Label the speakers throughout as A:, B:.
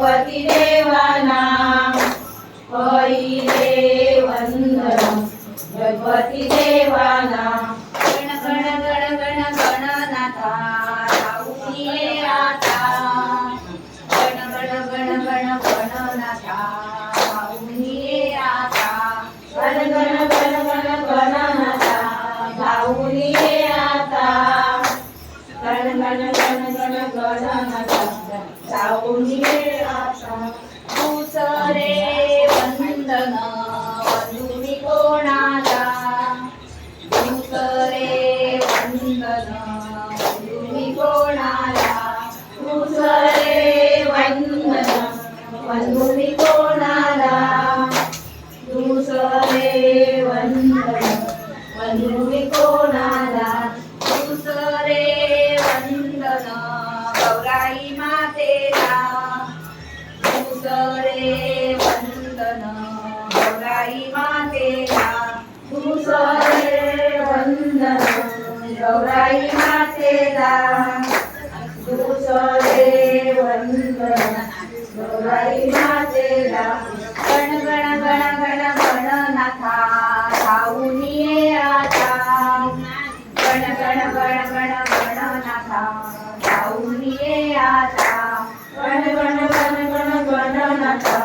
A: गणपती देवाना पहिले वंदन गणपती देवाना गण गण गण गण गणनाथा राहून ये आता गण गण गण गण गणनाथा राहून ये आता गण गण गण गण गणनाथा राहून ये आता गण गण गण गण गणनाथा राहून ये आता तूच रे वंदन वंदुनी कोणाला तूच रे वंदन वंदुनी कोणाला तूच रे वंदन वंदुनी कोणाला तूच रे वंदन वंदुनी कोणाला तूच रे वंदन गौराई मातेला तूच रे वंदन गौराई मातेला तूच रे वंदन गौराई मातेला तूच रे वंदन गौराई मातेला गण गण गण गण गणनाथा राहून ये आता गण गण गण गण गणनाथा राहून ये आता गण गण गण गण गणनाथा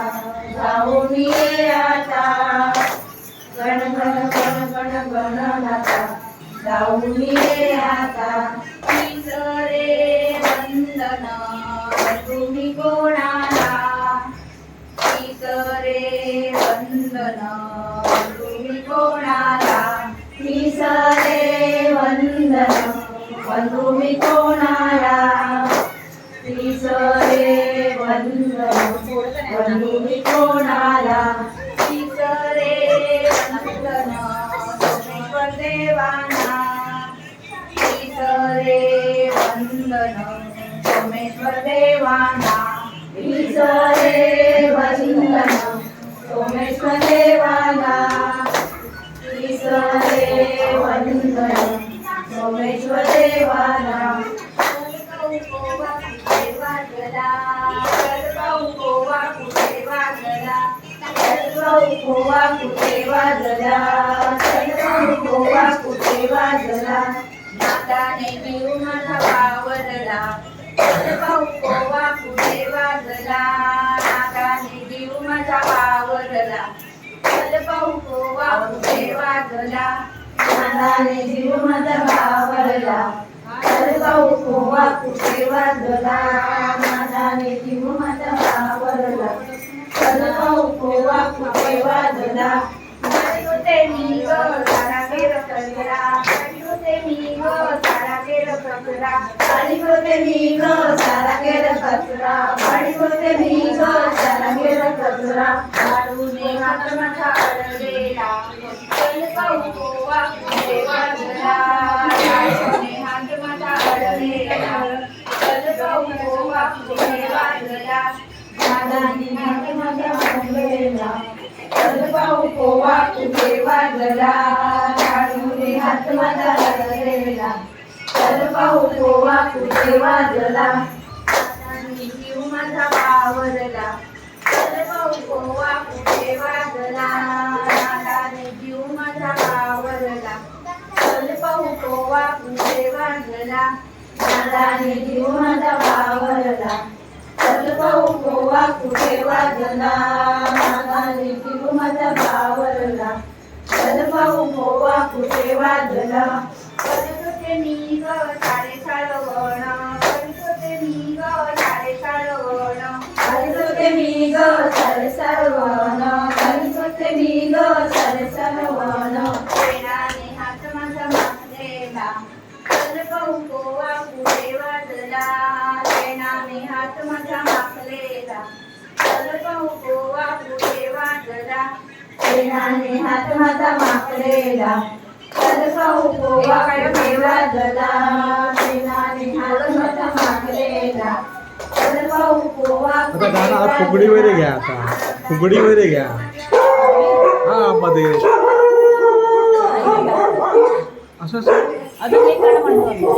A: राहून ये आता गण गण गण गण गणनाथा राहून ये आता तीच रे वंदन तुम्ही कोणाला तीच रे वंदन तुम्ही कोणाला तीच रे वंदन तुम्ही कोणाला तीच रे वंदन तुम्ही कोणाला तीच रे वंदन सोमेश्वर देवाना तीच रे वंदन सोमेश्वर देवाना तीच रे वंदन सोमेश्वर देवाना तीच रे वंदन सोमेश्वर देवाना गोवा कुठे वाजला गोवा कुठे वाजला नाताने मिळू माझा वावरला गोवा कुठे वाजला नाताने मिळू माझा वावरला गोवा कुठे वाजला नाताने जीव माझा वावरला गोवा कुठे वाजला नाताने जीव माझा वावरला गोवा कुठे वाजला होते मी ग सारा गेर कचरा होते मी ग सारा गेर कचरा होते मी ग सारा गेर कचरा होते मी ग सारा गेर कचरा काढूने हात माझा अडलेला गोवा कुठे वाजला काढूने हात माझा अडलेला गोवा कुठे वाजला नादानी हात माझा अडलेला गोवा कुठे वाजला काढूने हात माझा अडलेला गोवा कुठे वाजला जीव माझा वावरला गोवा कुठे वाजला जीव माझा वावरला गोवा कुठे वाजला जीव माझा वावरला गोवा कुठे वाजला जीव माझा वावरला गोवा कुठे वाजला करत मी ग सारे साळवण करत मी ग सारे साळवण करत मी ग सारे साळवण करत मी ग सारे साळवण प्रेमाने हात माझा मागलेला गोवा कुठे वाजला प्रेमाने हात माझा मागलेला गोवा कुठे वाजला प्रेमाने हात माझा मागलेला गोवा कुठे वाजला प्रेमाने हात माझा मागलेला गोवा
B: आता फुगडी वगैरे घ्या आता फुगडी वगैरे घ्या हा मध्ये असं